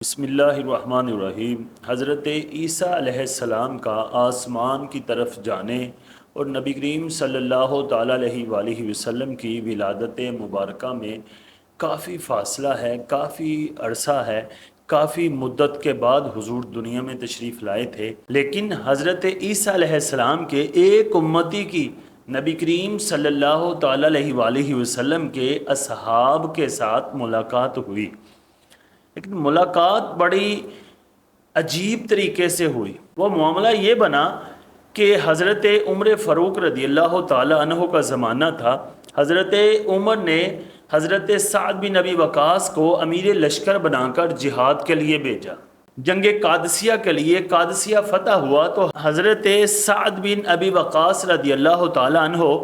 بسم اللہ الرحمن الرحیم۔ حضرت عیسیٰ علیہ السلام کا آسمان کی طرف جانے اور نبی کریم صلی اللہ تعالیٰ علیہ وآلہ وسلم کی ولادت مبارکہ میں کافی فاصلہ ہے، کافی عرصہ ہے، کافی مدت کے بعد حضور دنیا میں تشریف لائے تھے، لیکن حضرت عیسیٰ علیہ السلام کے ایک امتی کی نبی کریم صلی اللہ تعالیٰ علیہ وآلہ وسلم کے اصحاب کے ساتھ ملاقات ہوئی، لیکن ملاقات بڑی عجیب طریقے سے ہوئی۔ وہ معاملہ یہ بنا کہ حضرت عمر فاروق رضی اللہ تعالی عنہ کا زمانہ تھا۔ حضرت عمر نے حضرت سعد بن ابی وقاص کو امیر لشکر بنا کر جہاد کے لیے بھیجا، جنگ قادسیہ کے لیے۔ قادسیہ فتح ہوا تو حضرت سعد بن ابی وقاص رضی اللہ تعالی عنہ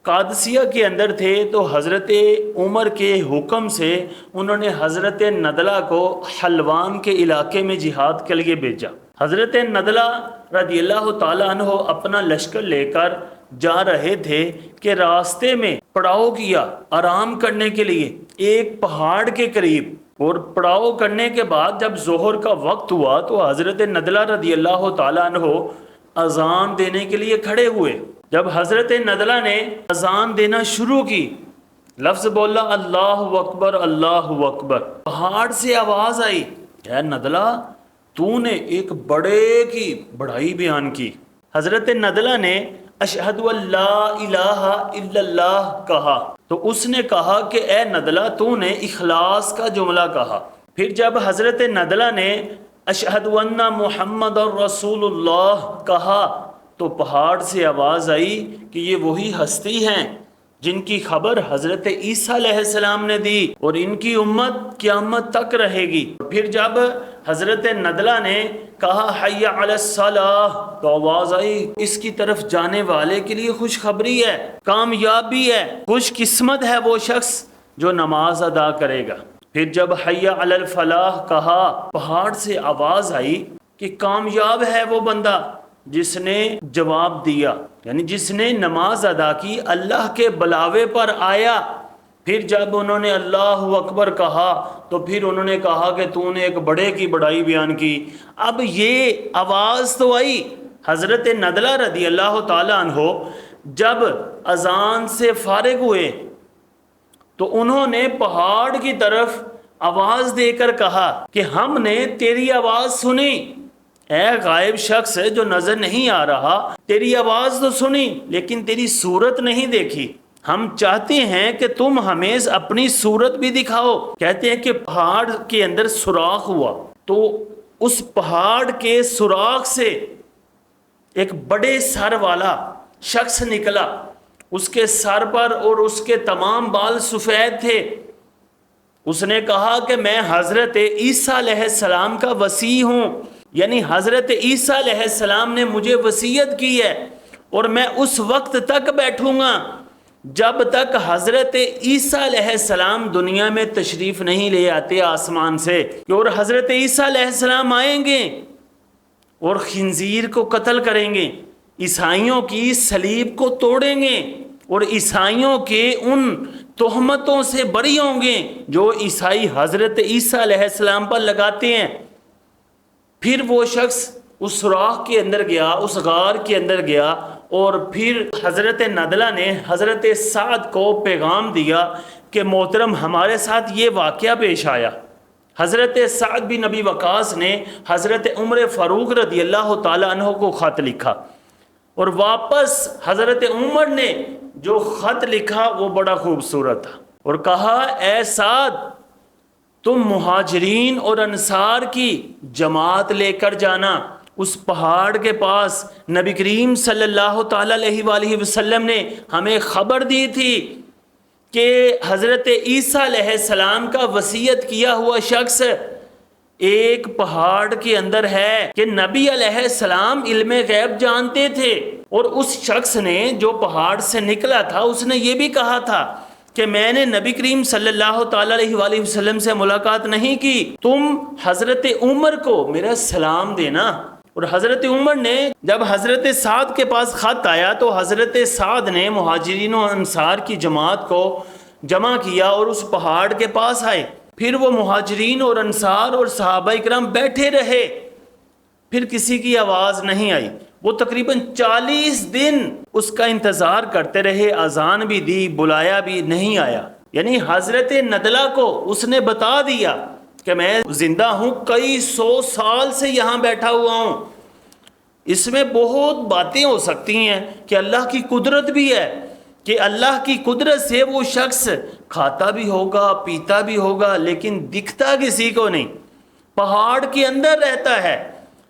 قادسیہ کے اندر تھے، تو حضرت عمر کے حکم سے انہوں نے حضرت نضلہ کو حلوان کے علاقے میں جہاد کے لیے بھیجا۔ حضرت نضلہ رضی اللہ تعالیٰ عنہ اپنا لشکر لے کر جا رہے تھے کہ راستے میں پڑاؤ کیا آرام کرنے کے لیے ایک پہاڑ کے قریب، اور پڑاؤ کرنے کے بعد جب ظہر کا وقت ہوا تو حضرت نضلہ رضی اللہ تعالیٰ عنہ اذان دینے کے لیے کھڑے ہوئے۔ جب حضرت نضلہ نے اذان دینا شروع کی، لفظ بولا اللہ اکبر اللہ اکبر، پہاڑ سے آواز آئی، اے نضلہ تو نے ایک بڑے کی بڑائی بیان کی۔ حضرت نضلہ نے اشہد ان لا الہ الا اللہ کہا، تو اس نے کہا کہ اے نضلہ تو نے اخلاص کا جملہ کہا۔ پھر جب حضرت نضلہ نے اشہد ان محمد رسول اللہ کہا تو پہاڑ سے آواز آئی کہ یہ وہی ہستی ہیں جن کی خبر حضرت عیسیٰ علیہ السلام نے دی، اور ان کی امت قیامت تک رہے گی۔ پھر جب حضرت نضلہ نے کہا حی علی الصلاۃ تو آواز آئی اس کی طرف جانے والے کے لیے خوشخبری ہے، کامیابی ہے، خوش قسمت ہے وہ شخص جو نماز ادا کرے گا۔ پھر جب حی علی الفلاح کہا، پہاڑ سے آواز آئی کہ کامیاب ہے وہ بندہ جس نے جواب دیا، یعنی جس نے نماز ادا کی، اللہ کے بلاوے پر آیا۔ پھر جب انہوں نے اللہ اکبر کہا تو پھر انہوں نے کہا کہ تو نے ایک بڑے کی بڑائی بیان کی۔ اب یہ آواز تو آئی۔ حضرت نضلہ رضی اللہ تعالیٰ عنہ جب اذان سے فارغ ہوئے تو انہوں نے پہاڑ کی طرف آواز دے کر کہا کہ ہم نے تیری آواز سنی، اے غائب شخص جو نظر نہیں آ رہا، تیری آواز تو سنی لیکن تیری صورت نہیں دیکھی، ہم چاہتے ہیں کہ تم ہمیں اپنی صورت بھی دکھاؤ۔ کہتے ہیں کہ پہاڑ کے اندر سوراخ ہوا، تو اس پہاڑ کے سوراخ سے ایک بڑے سر والا شخص نکلا، اس کے سر پر اور اس کے تمام بال سفید تھے۔ اس نے کہا کہ میں حضرت عیسیٰ علیہ السلام کا وصی ہوں، یعنی حضرت عیسیٰ علیہ السلام نے مجھے وصیت کی ہے، اور میں اس وقت تک بیٹھوں گا جب تک حضرت عیسیٰ علیہ السلام دنیا میں تشریف نہیں لے آتے آسمان سے، اور حضرت عیسیٰ علیہ السلام آئیں گے اور خنزیر کو قتل کریں گے، عیسائیوں کی صلیب کو توڑیں گے، اور عیسائیوں کے ان تہمتوں سے بری ہوں گے جو عیسائی حضرت عیسیٰ علیہ السلام پر لگاتے ہیں۔ پھر وہ شخص اس سوراخ کے اندر گیا، اس غار کے اندر گیا، اور پھر حضرت نضلہ نے حضرت سعد کو پیغام دیا کہ محترم ہمارے ساتھ یہ واقعہ پیش آیا۔ حضرت سعد بن ابی وقاص نے حضرت عمر فاروق رضی اللہ تعالیٰ عنہ کو خط لکھا، اور واپس حضرت عمر نے جو خط لکھا وہ بڑا خوبصورت تھا، اور کہا اے سعد تم مہاجرین اور انصار کی جماعت لے کر جانا۔ اس پہاڑ کے پاس نبی کریم صلی اللہ تعالیٰ علیہ وآلہ وسلم نے ہمیں خبر دی تھی کہ حضرت عیسیٰ علیہ السلام کا وصیت کیا ہوا شخص ایک پہاڑ کے اندر ہے، کہ نبی علیہ السلام علم غیب جانتے تھے، اور اس شخص نے جو پہاڑ سے نکلا تھا اس نے یہ بھی کہا تھا کہ میں نے نبی کریم صلی اللہ تعالیٰ علیہ وآلہ وسلم سے ملاقات نہیں کی، تم حضرت عمر کو میرا سلام دینا۔ اور حضرت عمر نے جب حضرت سعد کے پاس خط آیا تو حضرت سعد نے مہاجرین و انصار کی جماعت کو جمع کیا اور اس پہاڑ کے پاس آئے۔ پھر وہ مہاجرین اور انصار اور صحابہ اکرام بیٹھے رہے، پھر کسی کی آواز نہیں آئی۔ وہ تقریباً 40 دن اس کا انتظار کرتے رہے، اذان بھی دی، بلایا بھی، نہیں آیا۔ یعنی حضرت ندلہ کو اس نے بتا دیا کہ میں زندہ ہوں، کئی 100 سال سے یہاں بیٹھا ہوا ہوں۔ اس میں بہت باتیں ہو سکتی ہیں کہ اللہ کی قدرت بھی ہے، کہ اللہ کی قدرت سے وہ شخص کھاتا بھی ہوگا، پیتا بھی ہوگا، لیکن دکھتا کسی کو نہیں، پہاڑ کے اندر رہتا ہے،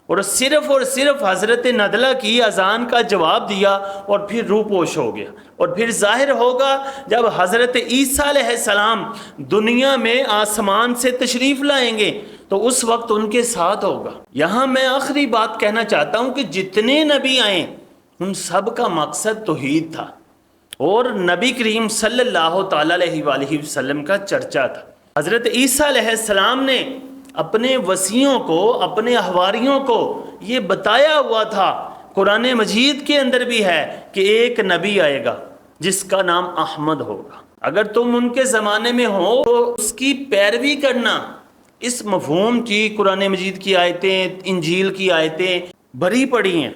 اور صرف حضرت ندلہ کی اذان کا جواب دیا اور پھر روح پوش ہو گیا۔ اور پھر ظاہر ہوگا جب حضرت عیسیٰ علیہ السلام دنیا میں آسمان سے تشریف لائیں گے تو اس وقت ان کے ساتھ ہوگا۔ یہاں میں آخری بات کہنا چاہتا ہوں کہ جتنے نبی آئے ان سب کا مقصد توحید تھا، اور نبی کریم صلی اللہ تعالیٰ علیہ وآلہ وسلم کا چرچا تھا۔ حضرت عیسیٰ علیہ السلام نے اپنے وصیوں کو، اپنے حواریوں کو یہ بتایا ہوا تھا، قرآن مجید کے اندر بھی ہے کہ ایک نبی آئے گا جس کا نام احمد ہوگا، اگر تم ان کے زمانے میں ہو تو اس کی پیروی کرنا۔ اس مفہوم کی قرآن مجید کی آیتیں، انجیل کی آیتیں بھری پڑی ہیں۔